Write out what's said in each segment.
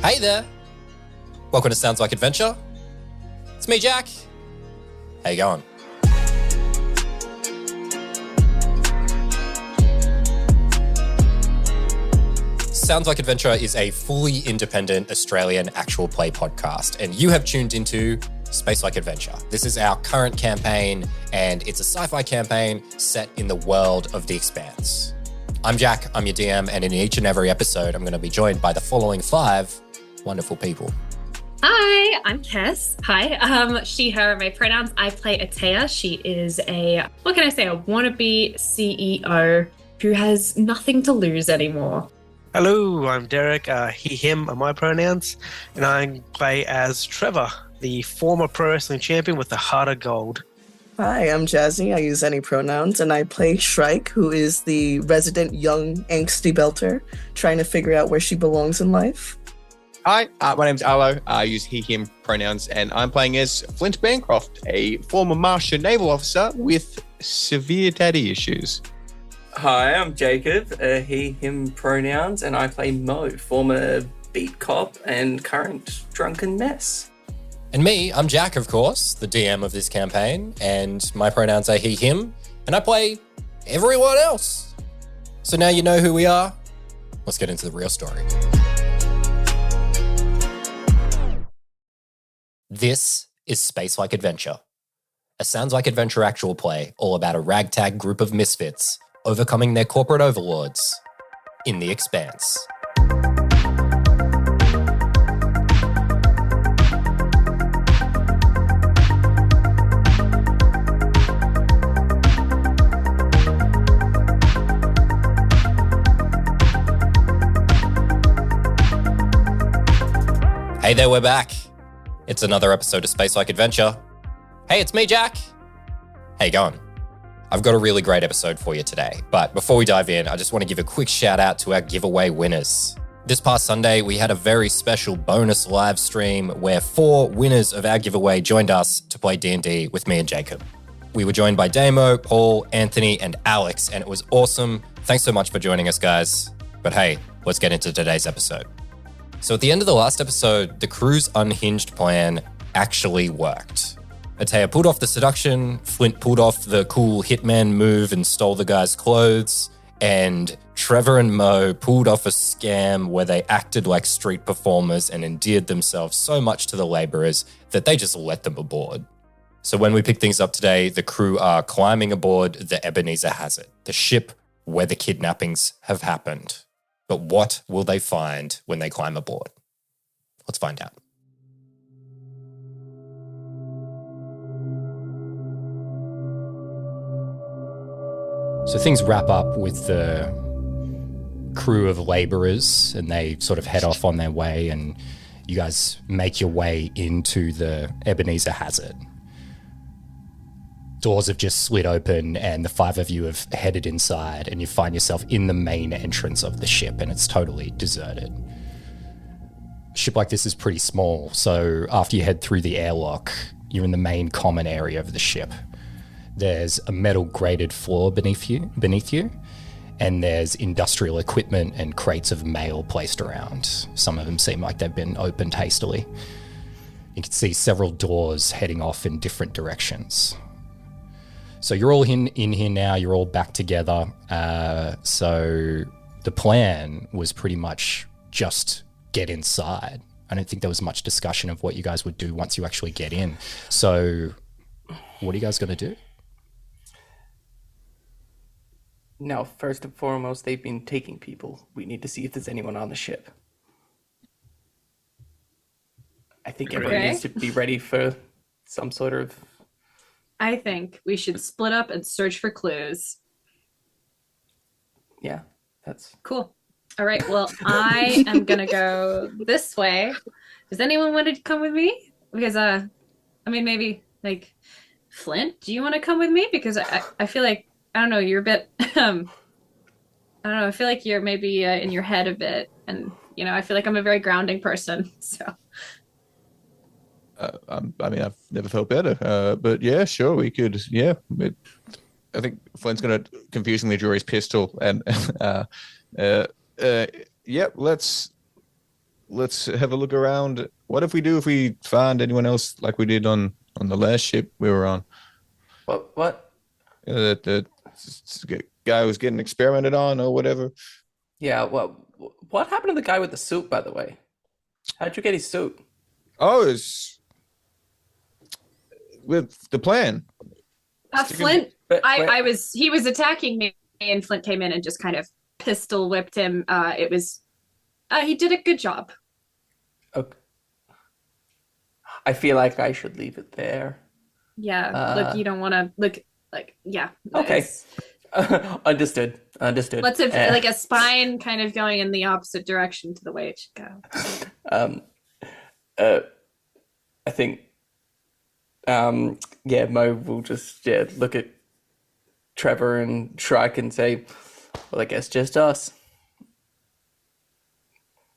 Hey there! Welcome to Sounds Like Adventure. It's me, Jack. How you going? Sounds Like Adventure is a fully independent Australian actual play podcast, and you have tuned into Space Like Adventure. This is our current campaign, and it's a sci-fi campaign set in the world of The Expanse. I'm Jack, I'm your DM, and in each and every episode, I'm going to be joined by the following 5 wonderful people. Hi, I'm Tess. Hi, she, her, my pronouns. I play Atea. She is a wannabe CEO who has nothing to lose anymore. Hello, I'm Derek, he, him are my pronouns, and I play as Trevor, the former pro wrestling champion with the heart of gold. Hi, I'm Jazzy, I use any pronouns, and I play Shrike, who is the resident young angsty belter, trying to figure out where she belongs in life. Hi, my name's Arlo, I use he, him pronouns, and I'm playing as Flint Bancroft, a former Martian naval officer with severe daddy issues. Hi, I'm Jacob, he, him pronouns, and I play Mo, former beat cop and current drunken mess. And me, I'm Jack, of course, the DM of this campaign, and my pronouns are he, him, and I play everyone else. So now you know who we are. Let's get into the real story. This is Space Like Adventure, a Sounds Like Adventure actual play all about a ragtag group of misfits overcoming their corporate overlords in The Expanse. Hey there, we're back. It's another episode of Space Like Adventure. Hey, it's me, Jack. How you going? I've got a really great episode for you today, but before we dive in, I just want to give a quick shout out to our giveaway winners. This past Sunday, we had a very special bonus live stream where 4 winners of our giveaway joined us to play D&D with me and Jacob. We were joined by Damo, Paul, Anthony, and Alex, and it was awesome. Thanks so much for joining us, guys. But hey, let's get into today's episode. So at the end of the last episode, the crew's unhinged plan actually worked. Atea pulled off the seduction, Flint pulled off the cool hitman move and stole the guy's clothes, and Trevor and Mo pulled off a scam where they acted like street performers and endeared themselves so much to the laborers that they just let them aboard. So when we pick things up today, the crew are climbing aboard the Ebenezer Hazard, the ship where the kidnappings have happened. But what will they find when they climb aboard? Let's find out. So things wrap up with the crew of laborers and they sort of head off on their way, and you guys make your way into the Ebenezer Hazard. Doors have just slid open and the 5 of you have headed inside, and you find yourself in the main entrance of the ship, and it's totally deserted. A ship like this is pretty small, so after you head through the airlock, you're in the main common area of the ship. There's a metal grated floor beneath you, and there's industrial equipment and crates of mail placed around. Some of them seem like they've been opened hastily. You can see several doors heading off in different directions. So you're all in here now, you're all back together. So the plan was pretty much just get inside. I don't think there was much discussion of what you guys would do once you actually get in. So what are you guys going to do? Now, first and foremost, they've been taking people. We need to see if there's anyone on the ship. I think everyone needs to be ready for some sort of... I think we should split up and search for clues. Yeah, that's... Cool. All right, well, I am going to go this way. Does anyone want to come with me? Because, maybe, like, Flint, do you want to come with me? Because I feel like, I don't know, you're a bit, I feel like you're maybe in your head a bit. And, I feel like I'm a very grounding person, so. I've never felt better, but yeah, sure, we could, yeah. I think Flint's going to confusingly draw his pistol and, let's let's have a look around. What if we find anyone else like we did on the last ship we were on? What? The guy was getting experimented on or whatever. Yeah, what happened to the guy with the suit, by the way? How'd you get his suit? Oh, it's with the plan. Flint, But- he was attacking me, and Flint came in and just kind of pistol whipped him. He did a good job. Okay. I feel like I should leave it there. Yeah, look, you don't want to look like, yeah. Okay. it's- Understood. Let's have like a spine kind of going in the opposite direction to the way it should go. I think, Mo will just look at Trevor and Shrike and say, "Well, I guess just us."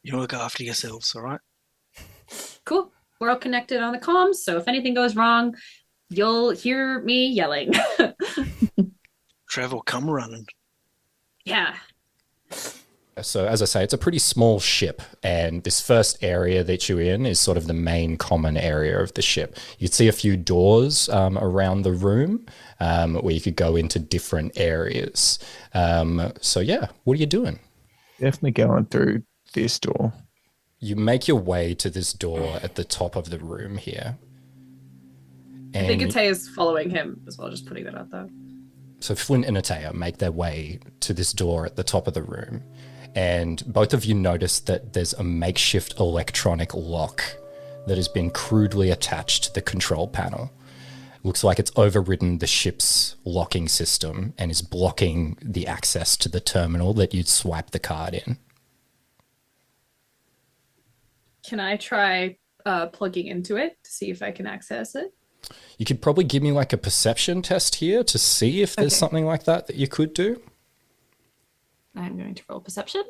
You look after yourselves, all right? Cool. We're all connected on the comms, so if anything goes wrong, you'll hear me yelling. Trevor, come running. Yeah. So as I say, it's a pretty small ship, and this first area that you're in is sort of the main common area of the ship. You can see a few doors around the room where you could go into different areas. So yeah, what are you doing? Definitely going through this door. You make your way to this door at the top of the room here. I think Atei is following him as well, just putting that out there. So Flint and Atea make their way to this door at the top of the room, and both of you notice that there's a makeshift electronic lock that has been crudely attached to the control panel. Looks like it's overridden the ship's locking system and is blocking the access to the terminal that you'd swipe the card in. Can I try plugging into it to see if I can access it? You could probably give me like a perception test here to see if there's Okay. something like that you could do. I'm going to roll perception.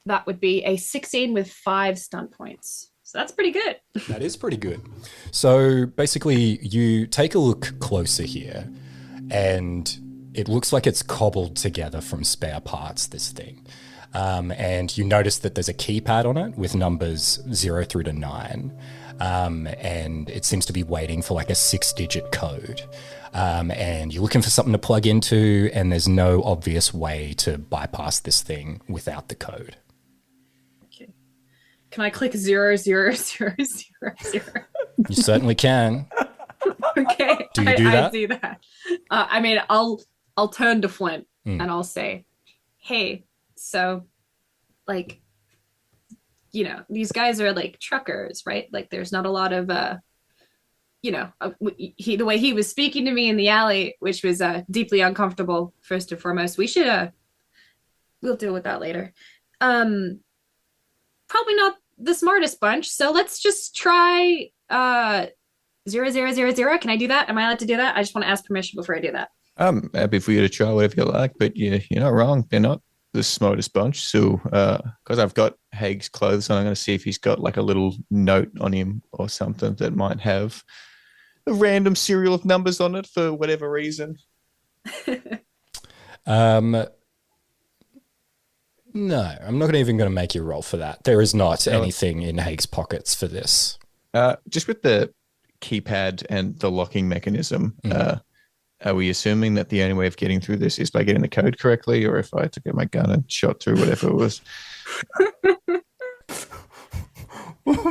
That would be a 16 with 5 stun points. So that's pretty good. That is pretty good. So basically, you take a look closer here, and it looks like it's cobbled together from spare parts, this thing. And you notice that there's a keypad on it with numbers 0 through to 9. And it seems to be waiting for like a 6-digit code. And you're looking for something to plug into, and there's no obvious way to bypass this thing without the code. Okay. Can I click 0, 0, 0, 0, 0? You certainly can. Okay. Do you do that? I do that. I mean, I'll turn to Flint and I'll say, "Hey, so, like, you know, these guys are like truckers, right? Like, there's not a lot of, the way he was speaking to me in the alley, which was deeply uncomfortable. First and foremost, we'll deal with that later. Probably not the smartest bunch, so let's just try 0, 0, 0, 0. Can I do that? Am I allowed to do that? I just want to ask permission before I do that. I'm happy for you to try whatever you like, but you're not wrong. They're not the smartest bunch. So, because I've got Haig's clothes on, I'm going to see if he's got like a little note on him or something that might have a random serial of numbers on it for whatever reason. No, I'm not even going to make you roll for that. There is not anything in Haig's pockets for this. Just with the keypad and the locking mechanism, are we assuming that the only way of getting through this is by getting the code correctly, or if I took out my gun and shot through whatever it was?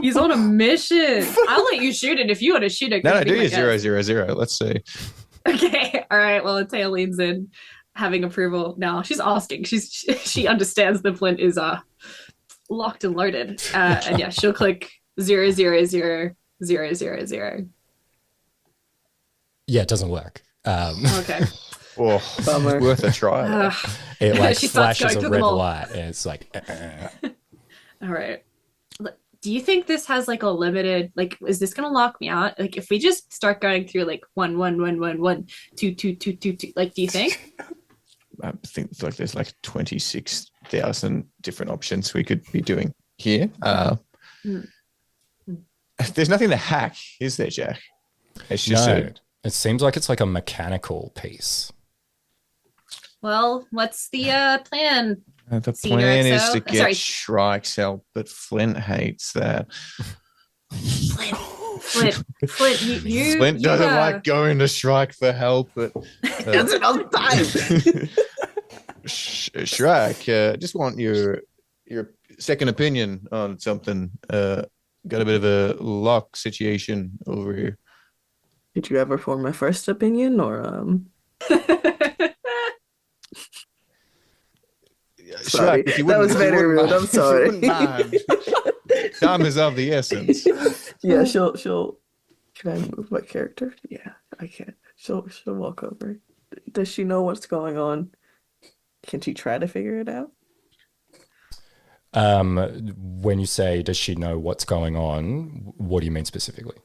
He's on a mission. I'll let you shoot it if you want to shoot it. No, do your 0, 0, 0. Let's see. Okay. All right. Well, Tail leans in, having approval. Now she's asking. She understands the Flint is locked and loaded. And yeah, she'll click 0, 0, 0, 0, 0, 0. Yeah, it doesn't work. Okay. Oh, Bummer. worth a try. It like She starts flashes going a through red them all. light, and it's like, All right. Do you think this has like a limited, like, is this gonna lock me out? Like, if we just start going through like 1, 1, 1, 1, 1, 2, 2, 2, 2, 2, like, do you think? I think it's like there's like 26,000 different options we could be doing here. There's nothing to hack, is there, Jack? It's just no. It seems like it's like a mechanical piece. Well, what's the plan? The Senior plan is XO? to get Sorry. Shrike's help, but Flint hates that. Flint, you Flint doesn't like going to Shrike for help, but That's it all the time. Shrike, just want your second opinion on something. Got a bit of a lock situation over here. Did you ever form a first opinion or Sorry, Shrike, if you that wouldn't- was if you very wouldn't rude. mind- I'm if you sorry. wouldn't mind. Time is of the essence. Yeah, she'll. Can I move my character? Yeah, I can. She'll walk over. Does she know what's going on? Can she try to figure it out? When you say, does she know what's going on? What do you mean specifically?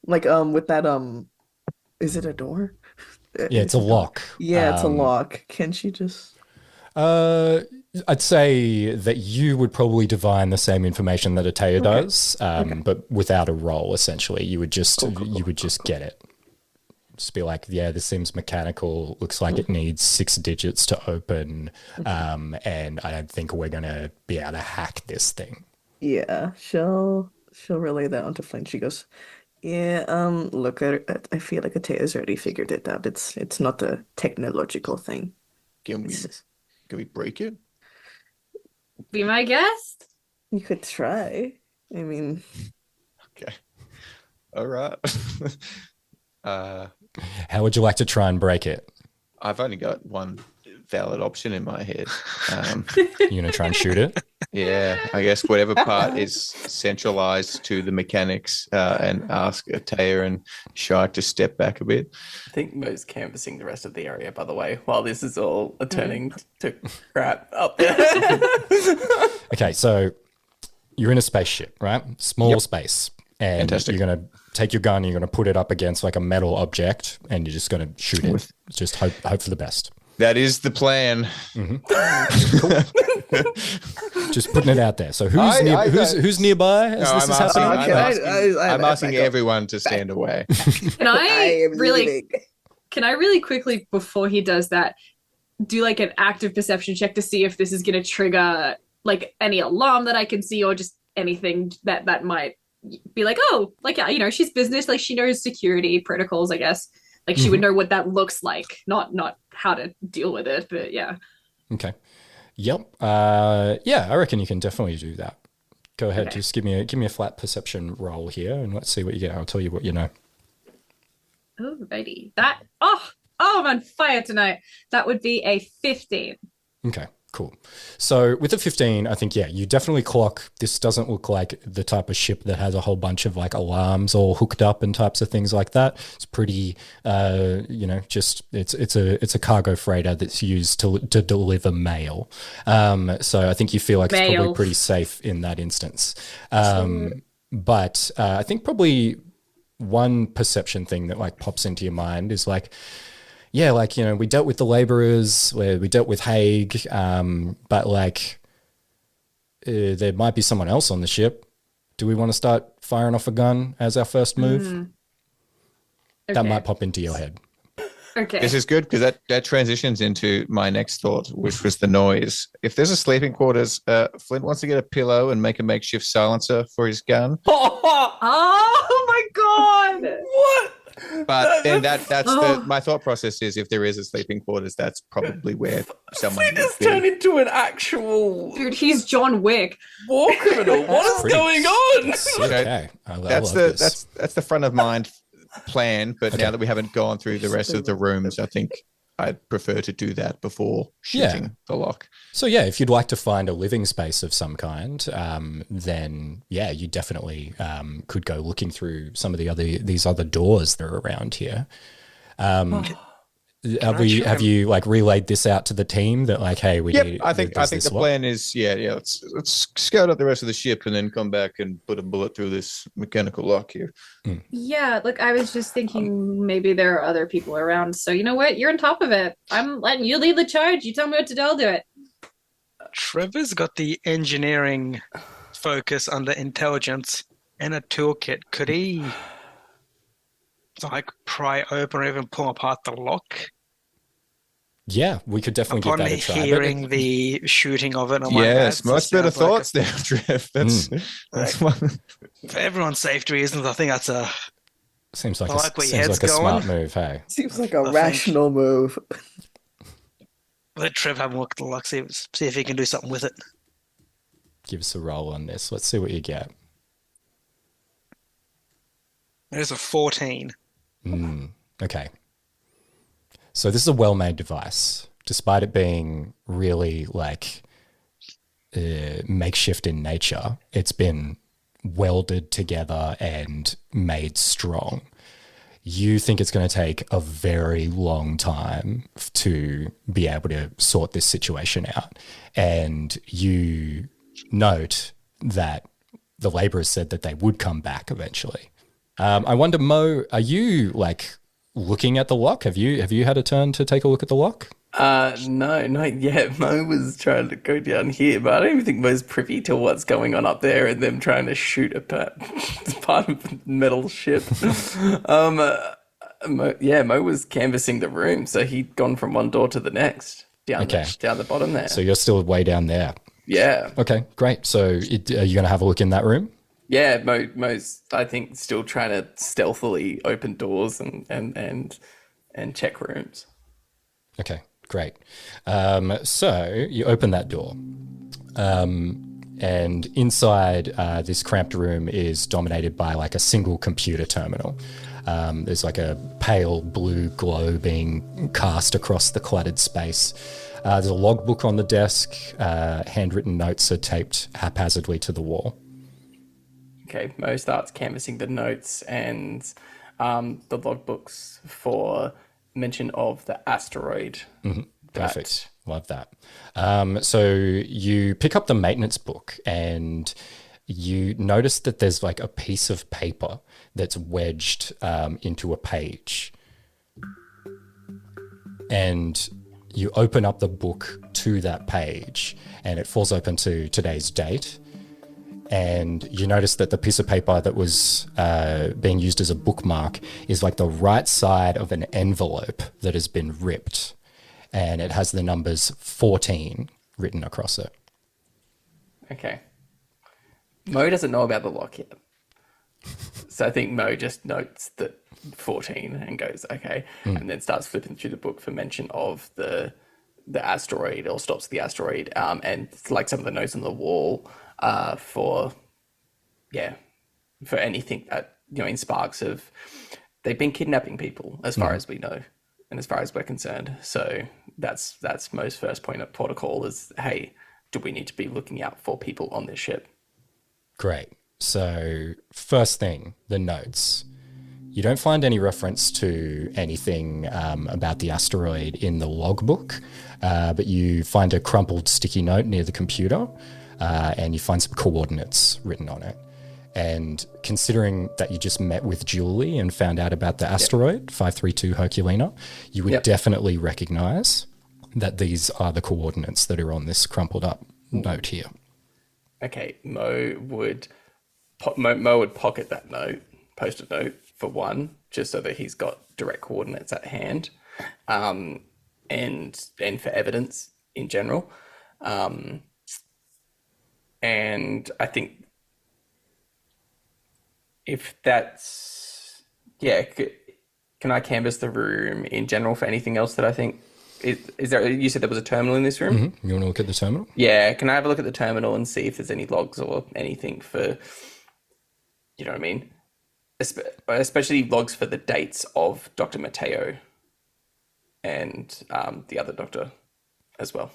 Like with that is it a door? Yeah, it's a lock. Yeah, it's a lock. Can she just? I'd say that you would probably divine the same information that Ataya does, but without a roll. Essentially, you would just you would just get it. Just be like, yeah, this seems mechanical. Looks like it needs 6 digits to open, and I don't think we're gonna be able to hack this thing. Yeah, she'll relay that onto Flint. She goes, yeah, look, I feel like Ataya's already figured it out. It's not a technological thing. Can we break it? Be my guest. You could try. I mean, Okay. All right. How would you like to try and break it? I've only got one valid option in my head. You're gonna try and shoot it? Yeah, I guess whatever part is centralized to the mechanics, and ask Ataya and Shark to step back a bit. I think Mo's canvassing the rest of the area, by the way, while this is all turning to crap up there. Okay, so you're in a spaceship, right? Small space. And Fantastic. you're going to take your gun, you're going to put it up against like a metal object, and you're just going to shoot it. Just hope for the best. That is the plan. Just putting it out there. So who's nearby as No, this is happening? I'm asking everyone to stand away. Can I am really leaving. Can I really quickly, before he does that, do like an active perception check to see if this is going to trigger like any alarm that I can see, or just anything that might be like, oh, like, yeah, you know, she's business, like she knows security protocols, I guess. Like she would know what that looks like, not how to deal with it, but yeah. Okay. Yep. Yeah, I reckon you can definitely do that. Go ahead. Okay. Just give me a flat perception roll here, and let's see what you get. I'll tell you what you know. Alrighty. I'm on fire tonight. That would be a 15. Okay, cool. So with the 15, I think, yeah, you definitely clock. This doesn't look like the type of ship that has a whole bunch of like alarms all hooked up and types of things like that. It's pretty, just it's a cargo freighter that's used to deliver mail. So I think you feel like it's probably pretty safe in that instance. But I think probably one perception thing that like pops into your mind is like, yeah, like, you know, we dealt with the laborers, we dealt with Haig, but like there might be someone else on the ship. Do we want to start firing off a gun as our first move? That Okay. might pop into your head. Okay. This is good because that transitions into my next thought, which was the noise. If there's a sleeping quarters, Flint wants to get a pillow and make a makeshift silencer for his gun. Oh my god! What? But then that's my thought process is if there is a sleeping quarters, that's probably where someone Flint would has be. turned into an actual Dude, he's John Wick. war criminal. What is Pretty going on? Okay. I That's love the this. that's the front of mind plan. But now that we haven't gone through the rest of the rooms, I think I'd prefer to do that before shooting the lock. So yeah, if you'd like to find a living space of some kind, then yeah, you definitely could go looking through some of these other doors that are around here. Have you like relayed this out to the team that like, hey, I think the plan is let's scout out the rest of the ship and then come back and put a bullet through this mechanical lock here. Yeah, look, I was just thinking maybe there are other people around. So you know what? You're on top of it. I'm letting you lead the charge. You tell me what to do, I'll do it. Trevor's got the engineering focus under intelligence and a toolkit. Could he like pry open or even pull apart the lock? Yeah, we could definitely Upon give that a try. But hearing the shooting of it, I'm like, Yes, that much better sounds like thoughts there, Trev. That's one. for everyone's safety reasons, I think that's a. seems like I like where your seems head's like a smart going. move. Hey, Seems like a think- rational move. Let Trev have a look at the luck, see if he can do something with it. give us a roll on this. Let's see what you get. There's a 14. Okay. So this is a well-made device, despite it being really like makeshift in nature. It's been welded together and made strong. You think it's going to take a very long time to be able to sort this situation out. And you note that the laborers said that they would come back eventually. I wonder, Mo, are you like looking at the lock? Have you had a turn to take a look at the lock? No, not yet. Mo was trying to go down here, but I don't even think Mo's privy to what's going on up there and them trying to shoot a part of the metal ship. Mo was canvassing the room, so he'd gone from one door to the next, down the bottom there. So you're still way down there. Yeah. Okay, great. So are you going to have a look in that room? Yeah, Mo's, I think, still trying to stealthily open doors and check rooms. Okay, great. So you open that door. And inside this cramped room is dominated by like a single computer terminal. There's like a pale blue glow being cast across the cluttered space. There's a logbook on the desk. Handwritten notes are taped haphazardly to the wall. Okay, Mo starts canvassing the notes and the logbooks for mention of the asteroid. Mm-hmm. Perfect. Love that. So you pick up the maintenance book and you notice that there's like a piece of paper that's wedged into a page. And you open up the book to that page and it falls open to today's date. And you notice that the piece of paper that was being used as a bookmark is like the right side of an envelope that has been ripped. And it has the numbers 14 written across it. Okay. Mo doesn't know about the lock yet. So I think Mo just notes that 14 and goes, okay, and then starts flipping through the book for mention of the asteroid, or stops the asteroid, and like some of the notes on the wall for anything that, in sparks of, they've been kidnapping people as far as we know and as far as we're concerned. So that's Mo's first point of protocol is, hey, do we need to be looking out for people on this ship? Great. So first thing, the notes. You don't find any reference to anything about the asteroid in the logbook, but you find a crumpled sticky note near the computer, and you find some coordinates written on it. And considering that you just met with Julie and found out about the asteroid, 532 Herculina, you would definitely recognize that these are the coordinates that are on this crumpled up note here. Okay, Mo would pocket that note, post-it note for one, just so that he's got direct coordinates at hand, and for evidence in general. And I think if that's, can I canvass the room in general for anything else that I think is there? You said there was a terminal in this room. Mm-hmm. You want to look at the terminal? Yeah, can I have a look at the terminal and see if there's any logs or anything for, you know what I mean? Especially logs for the dates of Dr. Matteo and the other doctor as well.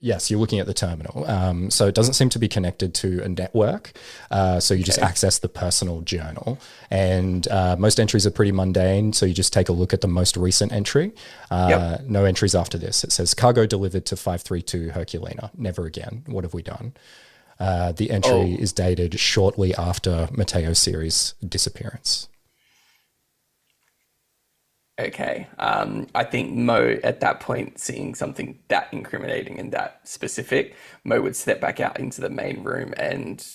Yes, you're looking at the terminal. So it doesn't seem to be connected to a network. So you just access the personal journal. And most entries are pretty mundane. So you just take a look at the most recent entry. No entries after this. It says cargo delivered to 532 Herculina. Never again. What have we done? The entry is dated shortly after Matteo Siri's disappearance. Okay. I think Mo, at that point, seeing something that incriminating and that specific, Mo would step back out into the main room and,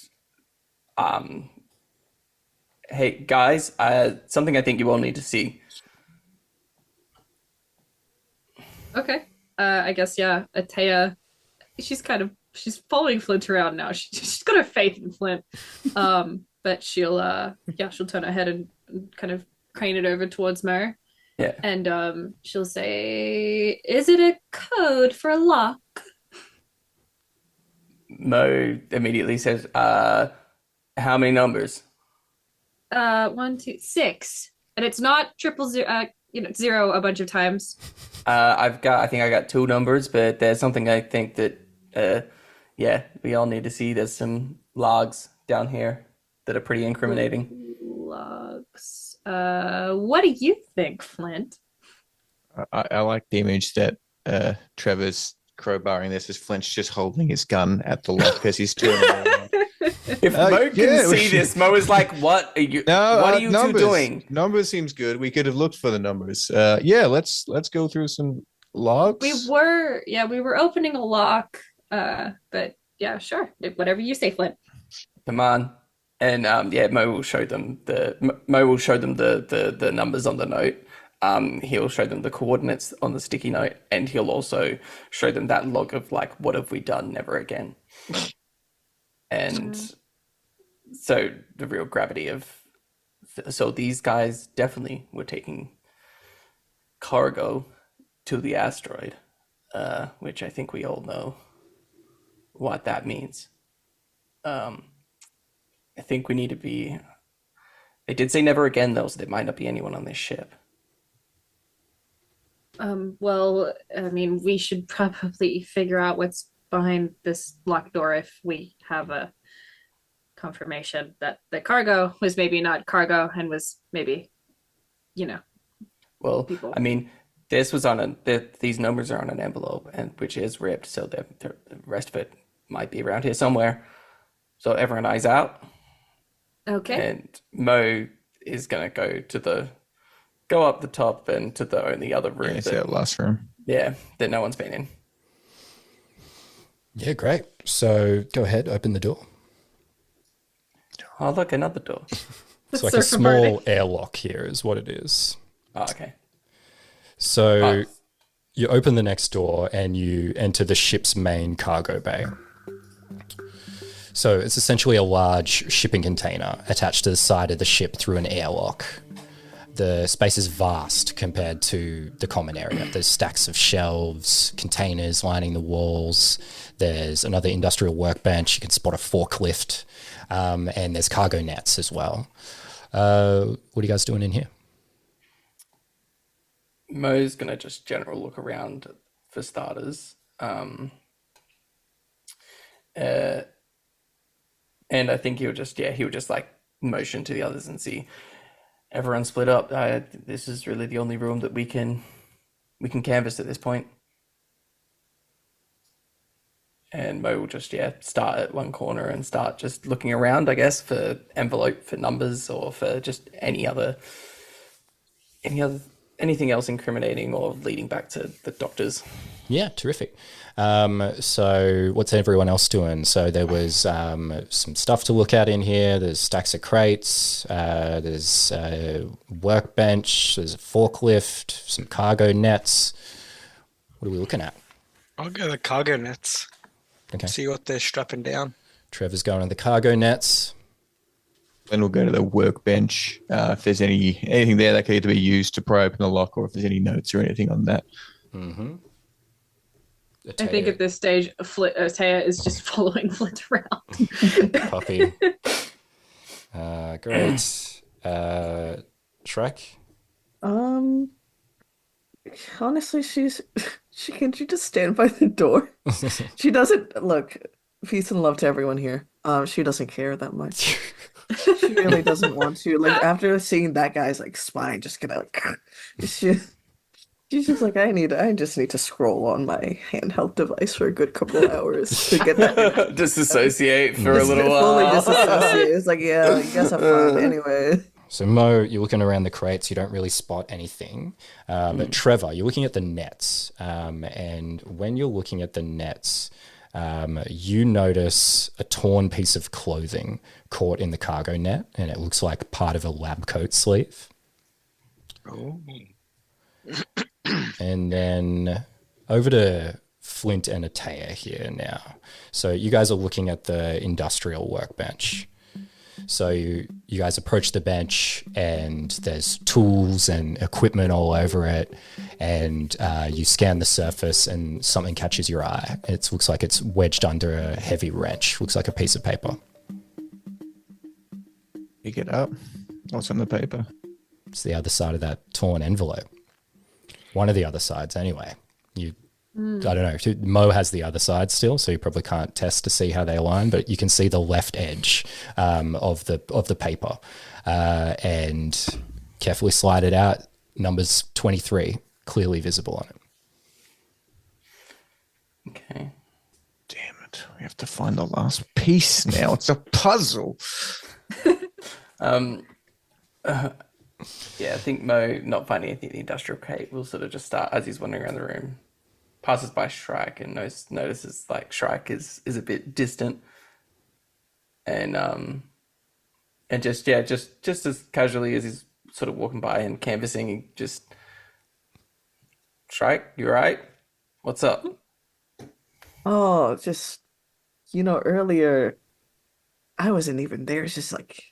hey, guys, something I think you all need to see. Okay. I guess, yeah, Atea, she's following Flint around now. She's got her faith in Flint. But she'll turn her head and kind of crane it over towards Mo. Yeah. And she'll say, "Is it a code for a lock?" Mo immediately says, how many numbers? 1, 2, 6. And it's not 000, 0 a bunch of times. I think I got 2 numbers, but there's something I think that, we all need to see. There's some logs down here that are pretty incriminating. Logs. What do you think, Flint? I like the image that Trevor's crowbarring this as Flint's just holding his gun at the lock as he's turning around. If Mo can see this, Mo is like, "What are you? What are you numbers, two doing?" Numbers seems good. We could have looked for the numbers. Let's go through some logs. We were opening a lock. But yeah, sure. Whatever you say, Flint. Come on. And Mo will show them the numbers on the note. He'll show them the coordinates on the sticky note, and he'll also show them that log of like, what have we done? Never again. And so the real gravity of these guys definitely were taking cargo to the asteroid, which I think we all know what that means. I think we need to be. They did say never again, though, so there might not be anyone on this ship. Well, I mean, we should probably figure out what's behind this locked door if we have a confirmation that the cargo was maybe not cargo and was maybe, Well, people. I mean, this was on these numbers are on an envelope, and which is ripped, so the rest of it might be around here somewhere. So everyone eyes out. Okay. And Mo is gonna go up the top and to the only other room. Yeah, it's that last room. Yeah, that no one's been in. Yeah, great. So go ahead, open the door. Oh, look, another door. It's like a small airlock here is what it is. Oh, okay. So you open the next door and you enter the ship's main cargo bay. So it's essentially a large shipping container attached to the side of the ship through an airlock. The space is vast compared to the common area. There's stacks of shelves, containers lining the walls. There's another industrial workbench. You can spot a forklift. And there's cargo nets as well. What are you guys doing in here? Mo's gonna just general look around for starters. And I think he would just like motion to the others and see everyone split up. This is really the only room that we can canvass at this point. And Mo will just start at one corner and start just looking around, I guess, for numbers or for just anything else incriminating or leading back to the doctors. Yeah, terrific. So what's everyone else doing? So there was some stuff to look at in here. There's stacks of crates. There's a workbench. There's a forklift, some cargo nets. What are we looking at? I'll go the cargo nets. Okay. See what they're strapping down. Trevor's going to the cargo nets. Then we'll go to the workbench. If there's anything there that could either be used to pry open the lock, or if there's any notes or anything on that. Mm-hmm. I think at this stage, Taya is just following Flint around. Puppy. Great. Shrek? Honestly, she just stand by the door. She doesn't look. Peace and love to everyone here. She doesn't care that much. She really doesn't want to. Like after seeing that guy's like spine just get out, she's just like, I just need to scroll on my handheld device for a good couple of hours to get that. Disassociate for a little Fully while. disassociate. It's like, yeah, you guys have fun anyway. So Mo, you're looking around the crates, you don't really spot anything. But Trevor, you're looking at the nets. And when you're looking at the nets, you notice a torn piece of clothing caught in the cargo net, and it looks like part of a lab coat sleeve. Oh. And then over to Flint and Atea here now. So you guys are looking at the industrial workbench. So you guys approach the bench and there's tools and equipment all over it, and you scan the surface and something catches your eye. It looks like it's wedged under a heavy wrench. Looks like a piece of paper. Pick it up. What's on the paper? It's the other side of that torn envelope. One of the other sides, anyway. I don't know. Mo has the other side still, so you probably can't test to see how they align, but you can see the left edge of the paper, and carefully slide it out. Numbers 23 clearly visible on it. Okay. Damn it. We have to find the last piece now. It's a puzzle. Yeah, I think Mo, not finding anything in the industrial crate, will sort of just start, as he's wandering around the room, passes by Shrike and notices like Shrike is a bit distant, and just as casually as he's sort of walking by and canvassing, he just, Shrike, you right? What's up? Oh, just, earlier I wasn't even there. It's just like,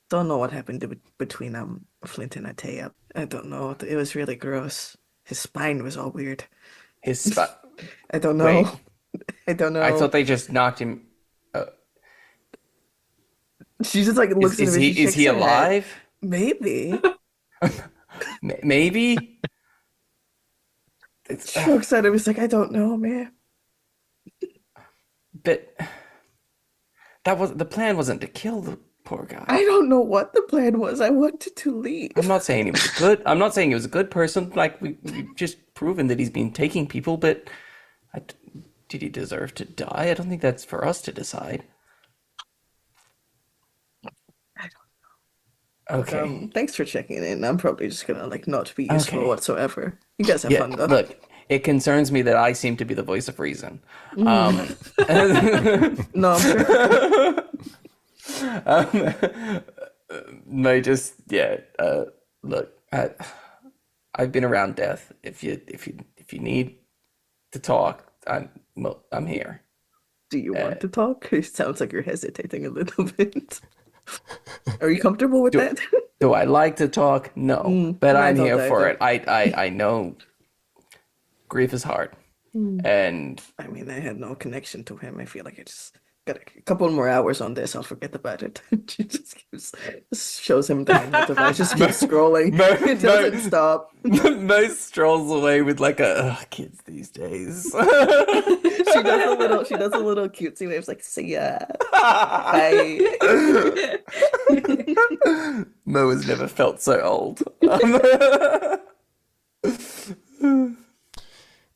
don't know what happened between Flint and Atea. I don't know. It was really gross. His spine was all weird. His spot. I don't know. Wait. I don't know. I thought they just knocked him. She just like looks at him. Is he alive? Maybe. Maybe. She looks at him. He's like, I don't know, man. But the plan wasn't to kill the poor guy. I don't know what the plan was. I wanted to leave. I'm not saying he was good. I'm not saying he was a good person. Like we've just proven that he's been taking people, but did he deserve to die? I don't think that's for us to decide. I don't know. Okay. Thanks for checking in. I'm probably just gonna not be useful Okay. whatsoever. You guys have fun though. Look, it concerns me that I seem to be the voice of reason. No, I'm sure. No, just look, I've been around death. If you need to talk, I'm here. Do you want to talk? It sounds like you're hesitating a little bit. Are you comfortable with that? Do I like to talk? No, but I'm here for it. I know grief is hard, and I mean, I had no connection to him. I feel like I just got a couple more hours on this. I'll forget about it. She just shows him the hangout device. Just keeps scrolling. It doesn't stop. Most strolls away with like kids these days. She does a little cutesy waves like, see ya. Bye. Mo has never felt so old.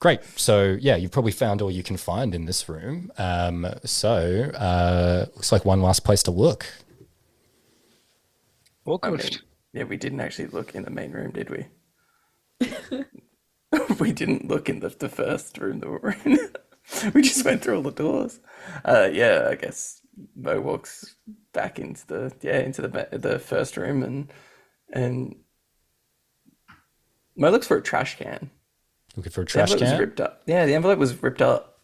Great. So yeah, you've probably found all you can find in this room. Looks like one last place to look. Awkward. Yeah, we didn't actually look in the main room, did we? We didn't look in the first room that we were in. We just went through all the doors. I guess Mo walks back into the first room and Mo looks for a trash can. Looking for a trash The envelope can? was ripped up. Yeah, the envelope was ripped up.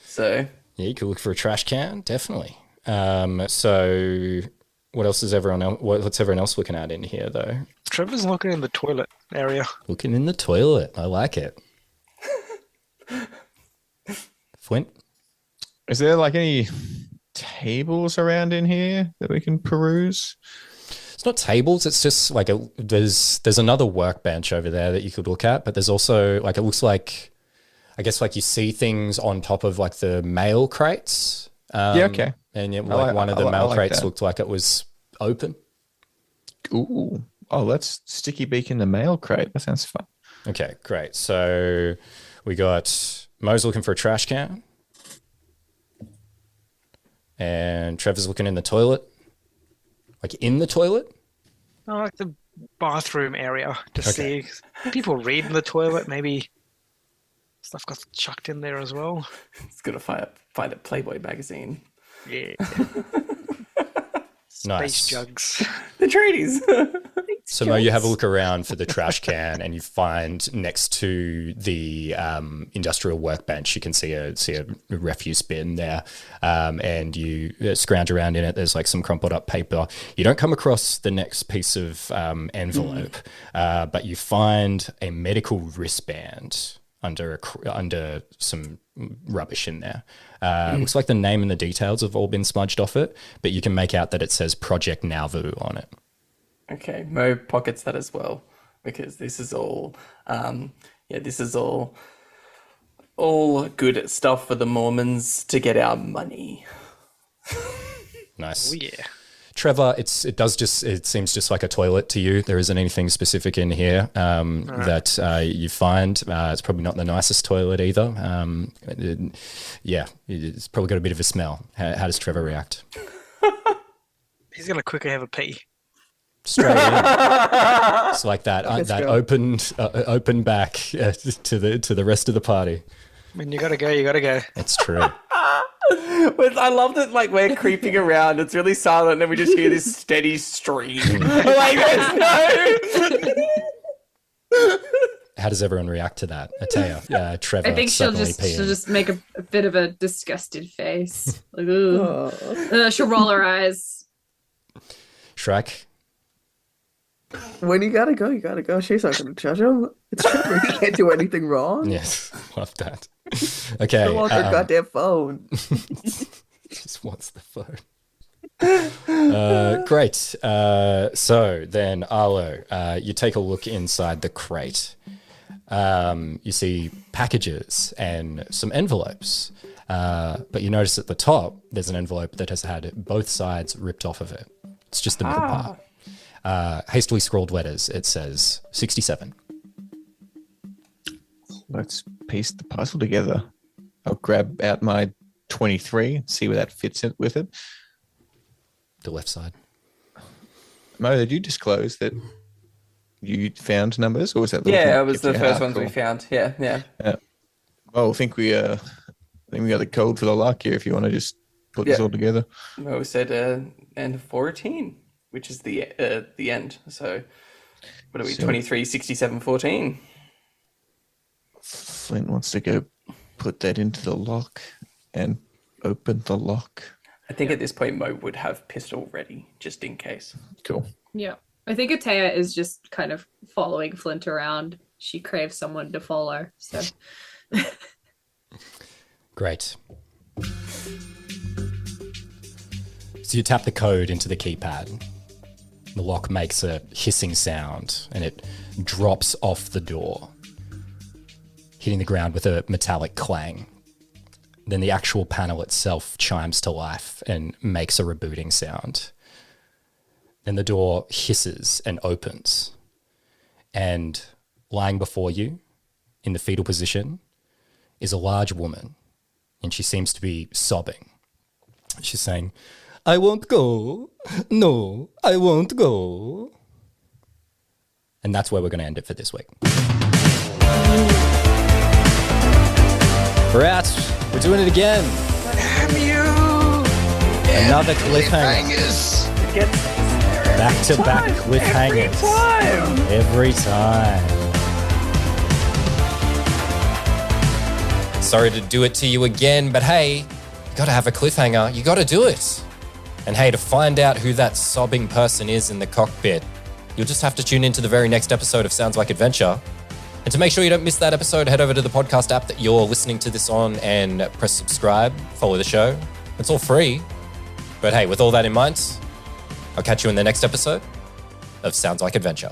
So Yeah, you could look for a trash can, definitely. So what else is what's everyone else looking at in here though? Trevor's looking in the toilet area. Looking in the toilet. I like it. Flint? Is there any tables around in here that we can peruse? It's not tables. It's just there's another workbench over there that you could look at, but there's also it looks like, I guess you see things on top of the mail crates. Okay. And one of the mail crates looked like it was open. Ooh. Oh, let's sticky beak in the mail crate. That sounds fun. Okay, great. So we got Mo's looking for a trash can. And Trevor's looking in the toilet. In the toilet? I like the bathroom area to see. People read in the toilet. Maybe stuff got chucked in there as well. it's gonna find a Playboy magazine. Yeah. Nice. Space jugs. The tradies. So Mo, you have a look around for the trash can, and you find next to the industrial workbench, you can see a refuse bin there, and you scrounge around in it. There's like some crumpled up paper. You don't come across the next piece of envelope, but you find a medical wristband under some rubbish in there. Looks like the name and the details have all been smudged off it, but you can make out that it says Project Nauvoo on it. Okay, Mo pockets that as well, because this is all, all good stuff for the Mormons to get our money. Nice. Oh, yeah. Trevor, it seems just like a toilet to you. There isn't anything specific in here that you find. It's probably not the nicest toilet either. It's probably got a bit of a smell. How does Trevor react? He's going to quickly have a pee. Straight in. It's like that open back to the rest of the party. I mean, you gotta go. It's true. I love that, like, we're creeping around. It's really silent, and then we just hear this steady stream. Like, there's no. How does everyone react to that? Ataya, Trevor. I think she'll peeing. just make a bit of a disgusted face. Like, ooh. She'll roll her eyes. Shrek. When you gotta go. She's not gonna judge him. It's Trevor. He can't do anything wrong. Yes, love that. Okay. Don't want her goddamn phone. Just wants the phone. Great. So then, Arlo, you take a look inside the crate. You see packages and some envelopes. But you notice at the top, there's an envelope that has had both sides ripped off of it. It's just the middle part. Hastily scrawled letters. It says 67. Let's piece the puzzle together. I'll grab out my 23 and see where that fits in with it. The left side. Mo, did you disclose that you found numbers, or was that? Yeah, it was the first ones we found. Yeah. Well, I think we got the code for the lock here. If you want to just put this all together. Mo said end 14, which is the end. So what are we? 23, 67, 14. Flint wants to go put that into the lock and open the lock. I think at this point Mo would have pistol ready just in case. Cool. Yeah. I think Ataya is just kind of following Flint around. She craves someone to follow. So Great. So you tap the code into the keypad. The lock makes a hissing sound and it drops off the door, hitting the ground with a metallic clang. Then the actual panel itself chimes to life and makes a rebooting sound. Then the door hisses and opens. And lying before you, in the fetal position, is a large woman. And she seems to be sobbing. She's saying, "I won't go. No, I won't go." And that's where we're going to end it for this week. We're out. We're doing it again. Damn you! Another cliffhanger. Back-to-back cliffhangers. Every time. Sorry to do it to you again, but hey, you got to have a cliffhanger. You got to do it. And hey, to find out who that sobbing person is in the cockpit, you'll just have to tune into the very next episode of Sounds Like Adventure. And to make sure you don't miss that episode, head over to the podcast app that you're listening to this on and press subscribe, follow the show. It's all free. But hey, with all that in mind, I'll catch you in the next episode of Sounds Like Adventure.